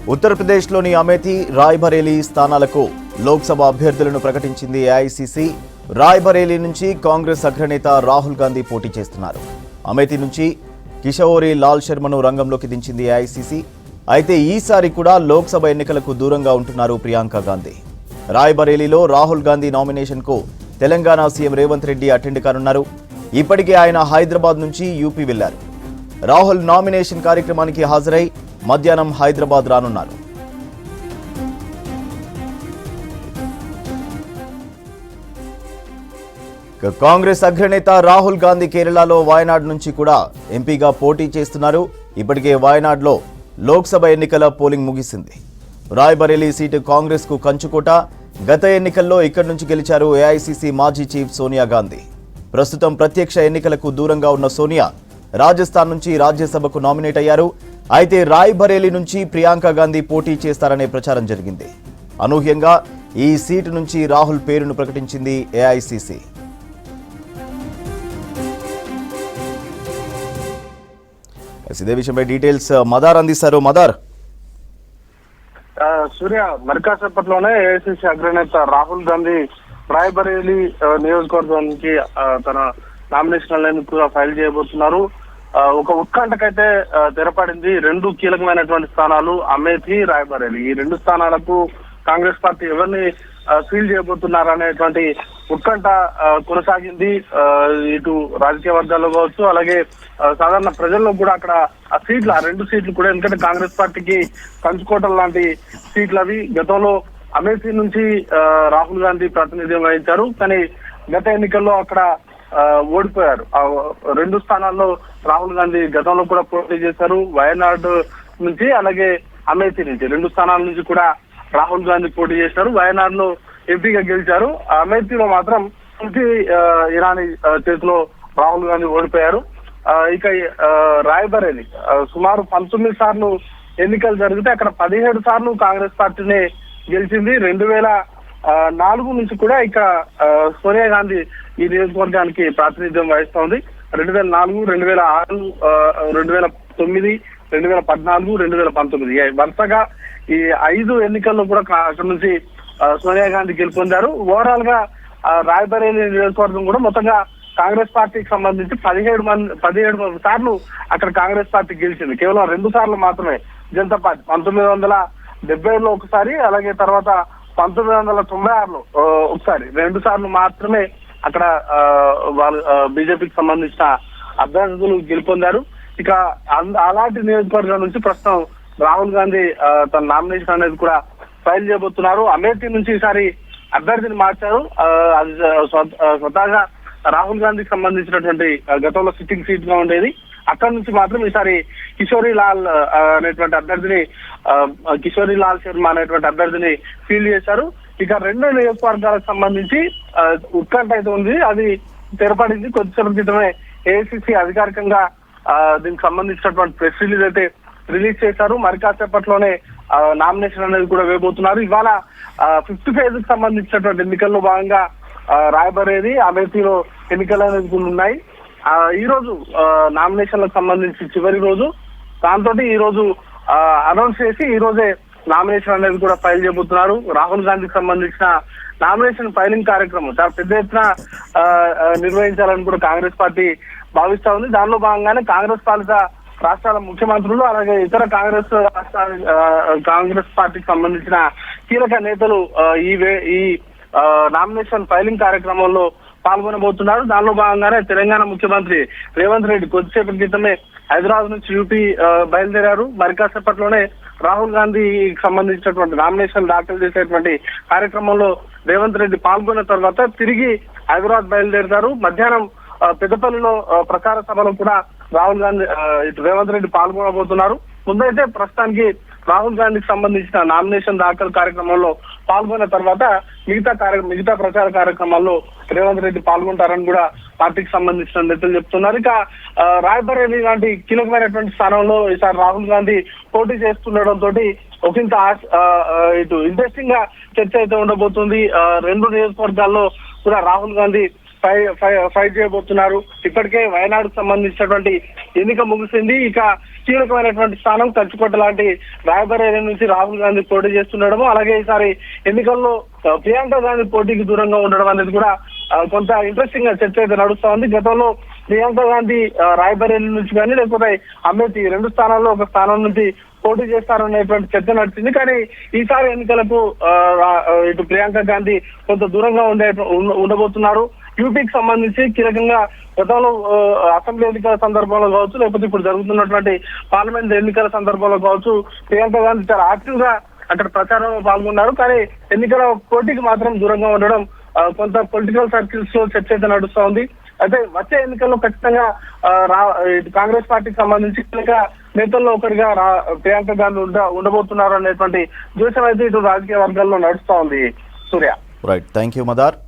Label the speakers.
Speaker 1: ఉత్తరప్రదేశ్లోని అమేథీ, రాయ్బరేలీ స్థానాలకు లోక్సభ అభ్యర్థులను ప్రకటించింది ఏఐసీసీ. రాయ్బరేలీ నుంచి కాంగ్రెస్ అగ్రనేత రాహుల్ గాంధీ పోటీ చేస్తున్నారు. అమేథీ నుంచి కిషోరి లాల్ శర్మను రంగంలోకి దించింది ఏఐసీసీ. అయితే ఈసారి కూడా లోక్సభ ఎన్నికలకు దూరంగా ఉంటున్నారు ప్రియాంక గాంధీ. రాయ్బరేలీలో రాహుల్ గాంధీ నామినేషన్కు తెలంగాణ సీఎం రేవంత్ రెడ్డి అటెండ్ కానున్నారు. ఇప్పటికే ఆయన హైదరాబాద్ నుంచి యూపీ వెళ్లారు. రాహుల్ నామినేషన్ కార్యక్రమానికి హాజరై మధ్యాహ్నం హైదరాబాద్ రానున్నారు. కాంగ్రెస్ అగ్రనేత రాహుల్ గాంధీ కేరళలో వాయనాడ్ నుంచి కూడా ఎంపీగా పోటీ చేస్తున్నారు. ఇప్పటికే వాయనాడ్లో లోక్సభ ఎన్నికల పోలింగ్ ముగిసింది. రాయ్బరేలీ సీటు కాంగ్రెస్ కు కంచుకోట. గత ఎన్నికల్లో ఇక్కడి నుంచి గెలిచారు ఏఐసీసీ మాజీ చీఫ్ సోనియా గాంధీ. ప్రస్తుతం ప్రత్యక్ష ఎన్నికలకు దూరంగా ఉన్న సోనియా రాజస్థాన్ నుంచి రాజ్యసభకు నామినేట్ అయ్యారు. అయితే రాయ్బరేలీ నుంచి ప్రియాంక గాంధీ పోటీ చేస్తారనే ప్రచారం జరిగింది. అనూహ్యంగా ఈ సీటు నుంచి రాహుల్ పేరును ప్రకటించింది ఏఐసీసీ. ఇదే విషయంపై డీటెయిల్స్ మదార్ అందిస్తారు. మదార్,
Speaker 2: సూర్య, మరికాసేపట్లోనే ఏఐసీసీ అగ్రనేత రాహుల్ గాంధీ రాయ్బరేలీ నియోజకవర్గానికి తన నామినేషన్ కూడా ఫైల్ చేయబోతున్నారు. ఒక ఉత్కంఠకైతే తెరపడింది. రెండు కీలకమైనటువంటి స్థానాలు అమేథీ, రాయ్బరేలీ. ఈ రెండు స్థానాలకు కాంగ్రెస్ పార్టీ ఎవరిని ఫీల్ చేయబోతున్నారు అనేటువంటి ఉత్కంఠ కొనసాగింది. ఇటు రాజకీయ వర్గాల్లో కావచ్చు, అలాగే సాధారణ ప్రజల్లో కూడా అక్కడ ఆ రెండు సీట్లు కూడా, ఎందుకంటే కాంగ్రెస్ పార్టీకి కంచుకోటం లాంటి సీట్లు అవి. గతంలో అమేథీ నుంచి రాహుల్ గాంధీ ప్రాతినిధ్యం వహించారు, కానీ గత ఎన్నికల్లో అక్కడ ఓడిపోయారు. ఆ రెండు స్థానాల్లో రాహుల్ గాంధీ గతంలో కూడా పోటీ చేశారు. వయనాడ్ నుంచి అలాగే అమేథీ నుంచి రెండు స్థానాల నుంచి కూడా రాహుల్ గాంధీ పోటీ చేశారు. వయనాడ్ లో ఎంపీగా గెలిచారు. అమేథీలో మాత్రం స్మృతి ఇరానీ చేతిలో రాహుల్ గాంధీ ఓడిపోయారు. ఇక రాయ్బరేలీ సుమారు 19 సార్లు ఎన్నికలు జరిగితే అక్కడ 17 సార్లు కాంగ్రెస్ పార్టీనే గెలిచింది. 2004 నుంచి కూడా ఇక సోనియా గాంధీ ఈ నియోజకవర్గానికి ప్రాతినిధ్యం వహిస్తోంది. 2004, 2006, 2009, 2014, 2019 వరుసగా ఈ 5 ఎన్నికల్లో కూడా అక్కడ నుంచి సోనియా గాంధీ గెలుపొందారు. ఓవరాల్ గా రాయ్బరేలీ నియోజకవర్గం కూడా మొత్తంగా కాంగ్రెస్ పార్టీకి సంబంధించి 17 సార్లు అక్కడ కాంగ్రెస్ పార్టీ గెలిచింది. కేవలం 2 సార్లు మాత్రమే జనతా పార్టీ 1970లో ఒకసారి, అలాగే తర్వాత 1996లో ఒకసారి, 2 సార్లు మాత్రమే అక్కడ వాళ్ళు బీజేపీకి సంబంధించిన అభ్యర్థులు గెలుపొందారు. ఇక అలాంటి నియోజకవర్గం నుంచి ప్రస్తుతం రాహుల్ గాంధీ తన నామినేషన్ అనేది కూడా ఫైల్ చేయబోతున్నారు. అమేథీ నుంచి ఈసారి అభ్యర్థిని మార్చారు. అది స్వతహాగా రాహుల్ గాంధీకి సంబంధించినటువంటి గతంలో సిట్టింగ్ సీట్ గా ఉండేది. అక్కడి నుంచి మాత్రం ఈసారి కిషోరి లాల్ అనేటువంటి అభ్యర్థిని, కిషోరి లాల్ శర్మ అనేటువంటి అభ్యర్థిని ఫీల్ చేశారు. ఇక 2 నియోజకవర్గాలకు సంబంధించి ఉత్కంఠ అయితే ఉంది. అది తెరపడింది. కొద్దిసేపటి క్రితమే ఏఐసీసీ అధికారికంగా దీనికి సంబంధించినటువంటి ప్రెస్ రిలీజ్ అయితే రిలీజ్ చేశారు. మరి కాసేపట్లోనే నామినేషన్ అనేది కూడా వేయబోతున్నారు. ఇవాళ 5th ఫేజ్ కి సంబంధించినటువంటి ఎన్నికల్లో భాగంగా రాయ్బరేలీ, అమేథీలో ఎన్నికలు అనేది ఉన్నాయి. ఈ రోజు నామినేషన్లకు సంబంధించి చివరి రోజు. దాంతో ఈ రోజు అనౌన్స్ చేసి ఈ రోజే నామినేషన్ అనేది కూడా ఫైల్ చేయబోతున్నారు. రాహుల్ గాంధీకి సంబంధించిన నామినేషన్ ఫైలింగ్ కార్యక్రమం చాలా పెద్ద ఎత్తున నిర్వహించాలని కూడా కాంగ్రెస్ పార్టీ భావిస్తా ఉంది. దానిలో భాగంగానే కాంగ్రెస్ పాలిత రాష్ట్రాల ముఖ్యమంత్రులు, అలాగే ఇతర కాంగ్రెస్ పార్టీకి సంబంధించిన కీలక నేతలు ఈ నామినేషన్ ఫైలింగ్ కార్యక్రమంలో పాల్గొనబోతున్నారు. దానిలో భాగంగానే తెలంగాణ ముఖ్యమంత్రి రేవంత్ రెడ్డి కొద్దిసేపటి క్రితమే హైదరాబాద్ నుంచి యూపీ బయలుదేరారు. మరి కాసేపట్లోనే రాహుల్ గాంధీకి సంబంధించినటువంటి నామినేషన్ దాఖలు చేసేటువంటి కార్యక్రమంలో రేవంత్ రెడ్డి పాల్గొన్న తర్వాత తిరిగి హైదరాబాద్ బయలుదేరుతారు. మధ్యాహ్నం పెద్దపల్లిలో ప్రచార సభలో కూడా రాహుల్ గాంధీ రేవంత్ రెడ్డి పాల్గొనబోతున్నారు. ముందైతే ప్రస్తుతానికి రాహుల్ గాంధీకి సంబంధించిన నామినేషన్ దాఖలు కార్యక్రమంలో పాల్గొన్న తర్వాత మిగతా ప్రచార కార్యక్రమాల్లో రేవంత్ రెడ్డి పాల్గొంటారని కూడా పార్టీకి సంబంధించిన నేతలు చెప్తున్నారు. ఇక రాయ్బరేలీ లాంటి కీలకమైనటువంటి స్థానంలో ఈసారి రాహుల్ గాంధీ పోటీ చేస్తుండటంతో ఒకంత ఇటు ఇంట్రెస్టింగ్ గా చర్చ అయితే ఉండబోతుంది. 2 నియోజకవర్గాల్లో కూడా రాహుల్ గాంధీ ఫైట్ చేయబోతున్నారు. ఇప్పటికే వయనాడుకు సంబంధించినటువంటి ఎన్నిక ముగిసింది. ఇక కీలకమైనటువంటి స్థానం కంచుకోట లాంటి రాయబరేలీ నుంచి రాహుల్ గాంధీ పోటీ చేస్తుండడము, అలాగే ఈసారి ఎన్నికల్లో ప్రియాంక గాంధీ పోటీకి దూరంగా ఉండడం అనేది కూడా కొంత ఇంట్రెస్టింగ్ గా చర్చ అయితే నడుస్తా ఉంది. గతంలో ప్రియాంక గాంధీ రాయబరేలీ నుంచి కానీ లేకపోతే అమేథీ రెండు స్థానాల్లో ఒక స్థానం నుంచి పోటీ చేస్తారనేటువంటి చర్చ నడిచింది. కానీ ఈసారి ఎన్నికలకు ఇటు ప్రియాంక గాంధీ కొంత దూరంగా ఉండబోతున్నారు. యూపీకి సంబంధించి కీలకంగా గతంలో అసెంబ్లీ ఎన్నికల సందర్భంలో కావచ్చు, లేకపోతే ఇప్పుడు జరుగుతున్నటువంటి పార్లమెంట్ ఎన్నికల సందర్భంలో కావచ్చు, ప్రియాంక గాంధీ చాలా యాక్టివ్ గా అక్కడ ప్రచారంలో పాల్గొన్నారు. కానీ ఎన్నికల పోటీకి మాత్రం దూరంగా ఉండడం కొంత పొలిటికల్ సర్కిల్స్ లో చర్చ అయితే నడుస్తా ఉంది. అయితే వచ్చే ఎన్నికల్లో ఖచ్చితంగా కాంగ్రెస్ పార్టీకి సంబంధించి కనుక నేతల్లో ఒకరిగా ప్రియాంక గాంధీ ఉండబోతున్నారు అనేటువంటి జోషం అయితే ఇటు రాజకీయ వర్గాల్లో నడుస్తా ఉంది. Surya.
Speaker 1: Right, thank you Madar.